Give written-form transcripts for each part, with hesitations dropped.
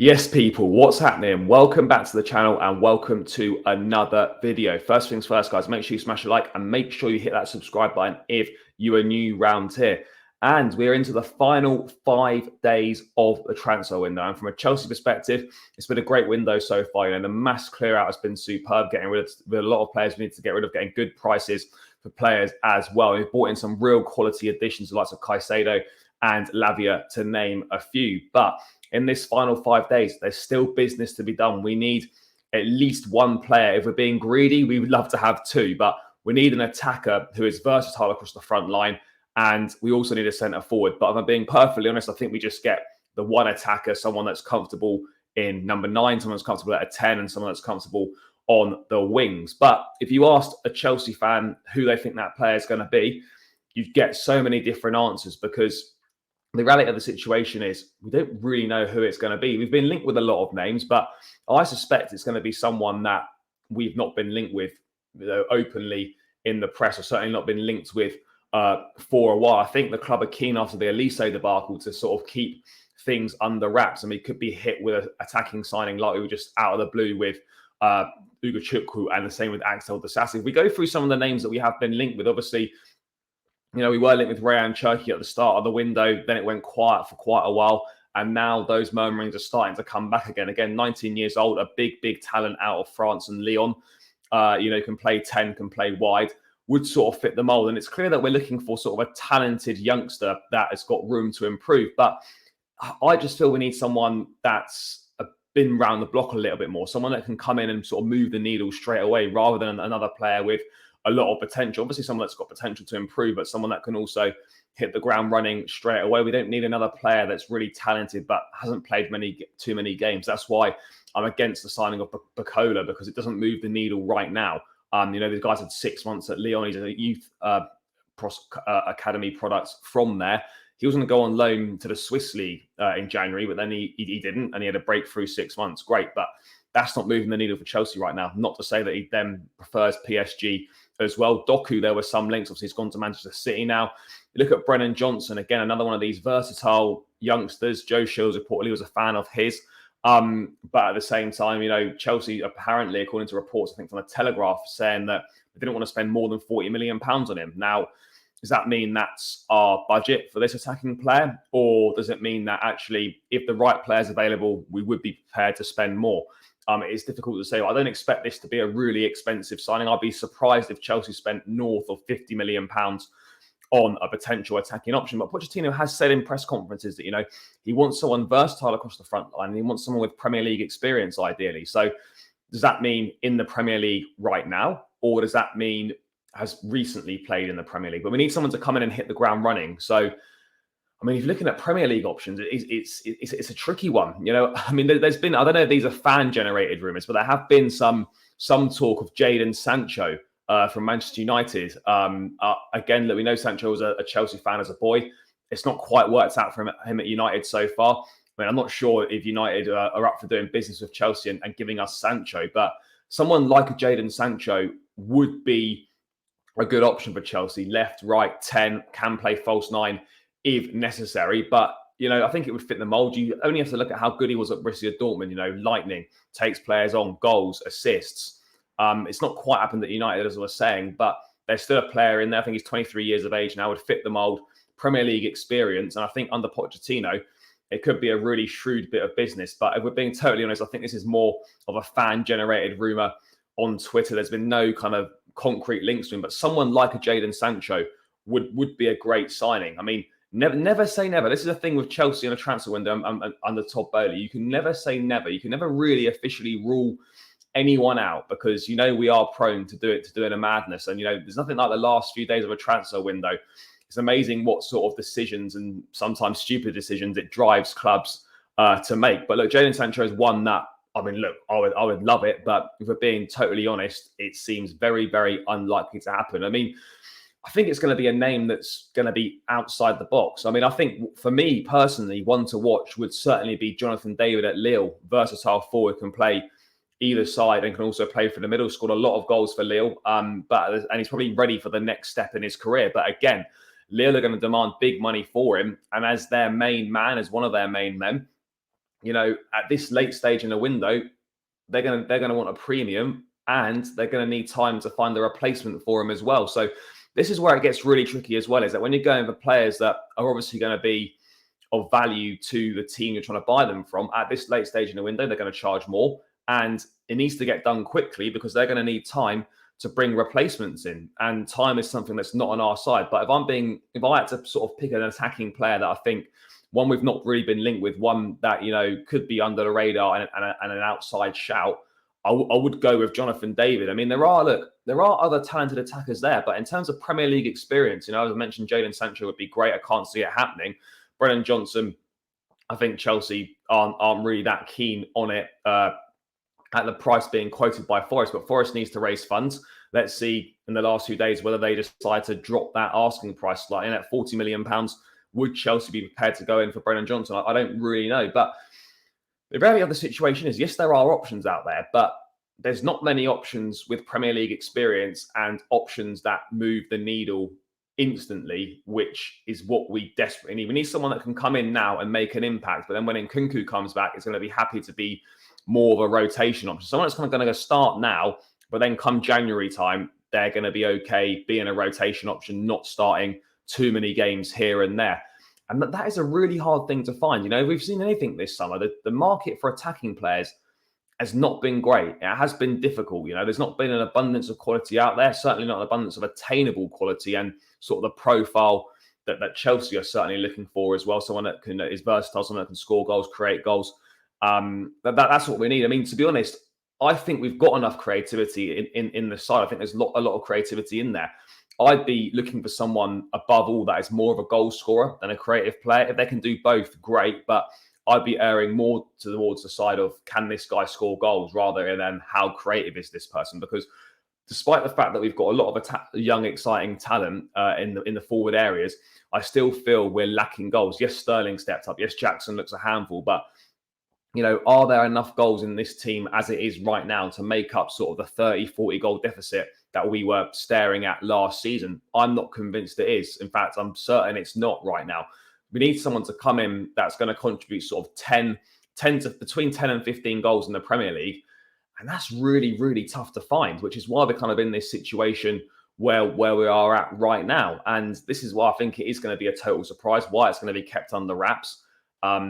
Yes, people, what's happening? Welcome back to the channel and welcome to another video. First things first, guys, make sure you smash a like and make sure you hit that subscribe button if you are new round here. And we're into the final 5 days of the transfer window. And from a Chelsea perspective, it's been a great window so far. The mass clear out has been superb, getting rid of a lot of players we need to get rid of, getting good prices for players as well. We've brought in some real quality additions, the likes of Caicedo and Lavia, to name a few. But in this final 5 days, there's still business to be done. We need at least one player. If we're being greedy, we would love to have two, but we need an attacker who is versatile across the front line. And we also need a centre forward. But if I'm being perfectly honest, I think we just get the one attacker, someone that's comfortable in number 9, someone that's comfortable at a 10, and someone that's comfortable on the wings. But if you asked a Chelsea fan who they think that player is going to be, you'd get so many different answers, because the reality of the situation is we don't really know who it's going to be. We've been linked with a lot of names, but I suspect it's going to be someone that we've not been linked with openly in the press, or certainly not been linked with for a while. I think the club are keen after the Elise debacle to sort of keep things under wraps, and we could be hit with an attacking signing like we were just out of the blue with Ugo Chukwu, and the same with Axel Disasi. If we go through some of the names that we have been linked with, obviously, we were linked with Rayan Cherki at the start of the window. Then it went quiet for quite a while. And now those murmurings are starting to come back again. Again, 19 years old, a big talent out of France and Lyon. Can play 10, can play wide, would sort of fit the mold. And it's clear that we're looking for sort of a talented youngster that has got room to improve. But I just feel we need someone that's been round the block a little bit more. Someone that can come in and sort of move the needle straight away, rather than another player with a lot of potential. Obviously, someone that's got potential to improve, but someone that can also hit the ground running straight away. We don't need another player that's really talented but hasn't played too many games. That's why I'm against the signing of Bacola, because it doesn't move the needle right now. The guy's had 6 months at Lyon. He's a youth academy product from there. He was going to go on loan to the Swiss League in January, but then he didn't, and he had a breakthrough 6 months. Great, but that's not moving the needle for Chelsea right now. Not to say that he then prefers PSG as well. Doku, there were some links. Obviously, he's gone to Manchester City now. You look at Brennan Johnson, again, another one of these versatile youngsters. Joe Shields reportedly was a fan of his. But at the same time, Chelsea apparently, according to reports, I think from the Telegraph, saying that they didn't want to spend more than £40 million on him. Now, does that mean that's our budget for this attacking player? Or does it mean that actually, if the right player's available, we would be prepared to spend more? It's difficult to say. I don't expect this to be a really expensive signing. I'd be surprised if Chelsea spent north of £50 million on a potential attacking option. But Pochettino has said in press conferences that, he wants someone versatile across the front line, and he wants someone with Premier League experience, ideally. So does that mean in the Premier League right now? Or does that mean has recently played in the Premier League? But we need someone to come in and hit the ground running. So if you're looking at Premier League options, it's a tricky one. There's been, I don't know if these are fan-generated rumours, but there have been some talk of Jadon Sancho from Manchester United. Again, we know Sancho was a Chelsea fan as a boy. It's not quite worked out for him at United so far. I'm not sure if United are up for doing business with Chelsea and giving us Sancho, but someone like a Jadon Sancho would be a good option for Chelsea. Left, right, 10, can play false 9 if necessary. But, I think it would fit the mold. You only have to look at how good he was at Borussia Dortmund. Lightning, takes players on, goals, assists. It's not quite happened at United, as I was saying, but there's still a player in there. I think he's 23 years of age now, would fit the mold, Premier League experience. And I think under Pochettino, it could be a really shrewd bit of business. But if we're being totally honest, I think this is more of a fan-generated rumour on Twitter. There's been no kind of concrete links to him, but someone like a Jadon Sancho would be a great signing. Never say never. This is a thing with Chelsea in a transfer window under Todd Bowley. You can never say never. You can never really officially rule anyone out, because we are prone to doing a madness. And there's nothing like the last few days of a transfer window. It's amazing what sort of decisions, and sometimes stupid decisions, it drives clubs to make. But look, Jadon Sancho is one that I would love it, but if we're being totally honest, it seems very, very unlikely to happen. I think it's going to be a name that's going to be outside the box. I think for me personally, one to watch would certainly be Jonathan David at Lille. Versatile forward, can play either side and can also play for the middle. Scored a lot of goals for Lille, and he's probably ready for the next step in his career. But again, Lille are going to demand big money for him, and as their main man, as one of their main men, at this late stage in the window, they're gonna want a premium, and they're gonna need time to find a replacement for him as well. So this is where it gets really tricky as well. Is that when you're going for players that are obviously going to be of value to the team you're trying to buy them from at this late stage in the window, they're going to charge more, and it needs to get done quickly because they're going to need time to bring replacements in, and time is something that's not on our side. But if I had to sort of pick an attacking player that I think one we've not really been linked with, one that could be under the radar and an outside shout, I would go with Jonathan David. I mean, there are other talented attackers there, but in terms of Premier League experience, as I mentioned, Jadon Sancho would be great. I can't see it happening. Brennan Johnson, I think Chelsea aren't really that keen on it at the price being quoted by Forest, but Forest needs to raise funds. Let's see in the last few days whether they decide to drop that asking price slightly. At £40 million, would Chelsea be prepared to go in for Brennan Johnson? I don't really know. But the very other situation is, yes, there are options out there, but there's not many options with Premier League experience and options that move the needle instantly, which is what we desperately need. We need someone that can come in now and make an impact, but then when Nkunku comes back, it's going to be happy to be more of a rotation option. Someone that's kind of going to start now, but then come January time, they're going to be okay being a rotation option, not starting too many games here and there. And that is a really hard thing to find. We've seen anything this summer. The market for attacking players has not been great. It has been difficult. There's not been an abundance of quality out there, certainly not an abundance of attainable quality and sort of the profile that Chelsea are certainly looking for as well. Someone that is versatile, someone that can score goals, create goals. That's what we need. I mean, to be honest, I think we've got enough creativity in the side. I think there's a lot of creativity in there. I'd be looking for someone above all that is more of a goal scorer than a creative player. If they can do both, great. But I'd be erring more towards the side of, can this guy score goals rather than how creative is this person? Because despite the fact that we've got a lot of young, exciting talent in the forward areas, I still feel we're lacking goals. Yes, Sterling stepped up. Yes, Jackson looks a handful. But, are there enough goals in this team as it is right now to make up sort of the 30, 40 goal deficit that we were staring at last season? I'm not convinced it is. In fact, I'm certain it's not right now. We need someone to come in that's going to contribute sort of 10 to between 10 and 15 goals in the Premier League. And that's really, really tough to find, which is why we're kind of in this situation where we are at right now. And this is why I think it is going to be a total surprise, why it's going to be kept under wraps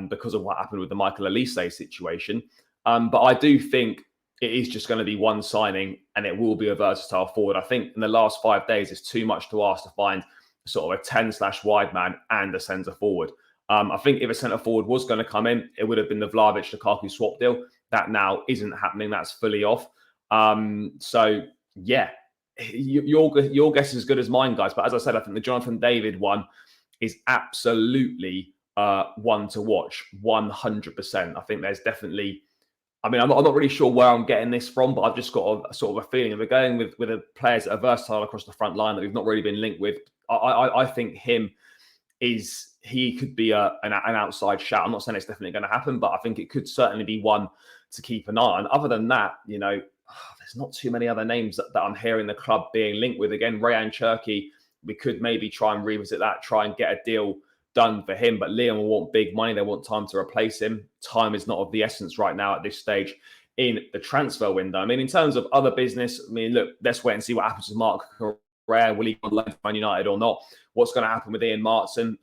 because of what happened with the Michael Elise situation. But I do think it is just going to be one signing and it will be a versatile forward. I think in the last 5 days, it's too much to ask to find sort of a 10/wide man and a centre forward. I think if a centre forward was going to come in, it would have been the Vlahovic-Lukaku swap deal. That now isn't happening. That's fully off. So, yeah, your guess is as good as mine, guys. But as I said, I think the Jonathan David one is absolutely one to watch, 100%. I think there's definitely... I'm not really sure where I'm getting this from, but I've just got a sort of a feeling. If we're going with the players that are versatile across the front line that we've not really been linked with, I think he could be an outside shout. I'm not saying it's definitely going to happen, but I think it could certainly be one to keep an eye on. Other than that, there's not too many other names that I'm hearing the club being linked with. Again, Rayan Cherki, we could maybe try and revisit that, try and get a deal done for him, but Lyon will want big money. They want time to replace him. Time is not of the essence right now at this stage in the transfer window. I mean, in terms of other business, look, let's wait and see what happens with Mark Correa. Will he go on loan to Man United or not? What's going to happen with Ian Martin?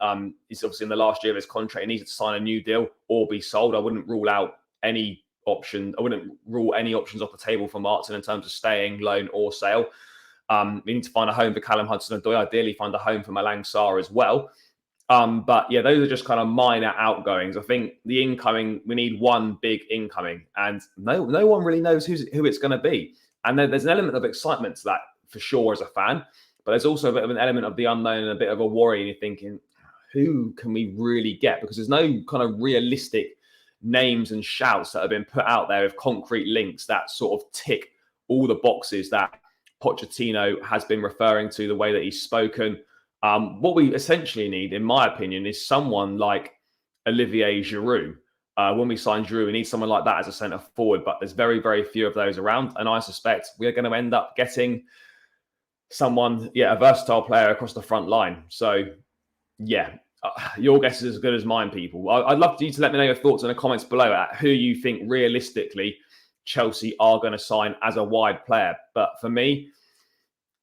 He's obviously in the last year of his contract. He needs to sign a new deal or be sold. I wouldn't rule out any option. I wouldn't rule any options off the table for Martin in terms of staying, loan or sale. We need to find a home for Callum Hudson-Odoi. Ideally, find a home for Malang Sarr as well. But yeah, those are just kind of minor outgoings. I think the incoming, we need one big incoming, and no one really knows who it's going to be. And there's an element of excitement to that for sure as a fan, but there's also a bit of an element of the unknown and a bit of a worry. And you're thinking, who can we really get? Because there's no kind of realistic names and shouts that have been put out there with concrete links that sort of tick all the boxes that Pochettino has been referring to, the way that he's spoken. What we essentially need, in my opinion, is someone like Olivier Giroud. When we sign Giroud, we need someone like that as a centre forward, but there's very, very few of those around. And I suspect we're going to end up getting someone, a versatile player across the front line. So, yeah, Your guess is as good as mine, people. I'd love you to let me know your thoughts in the comments below at who you think realistically Chelsea are going to sign as a wide player. But for me,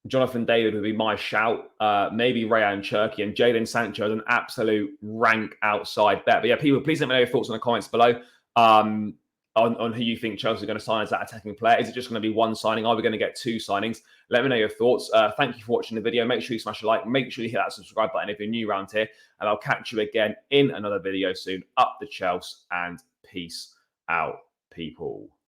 Jonathan David would be my shout. Maybe Rayan Cherki and Jadon Sancho is an absolute rank outside bet. But yeah, people, please let me know your thoughts in the comments below on who you think Chelsea are going to sign as that attacking player. Is it just going to be one signing? Are we going to get two signings? Let me know your thoughts. Thank you for watching the video. Make sure you smash a like. Make sure you hit that subscribe button if you're new around here. And I'll catch you again in another video soon. Up the Chelsea and peace out, people.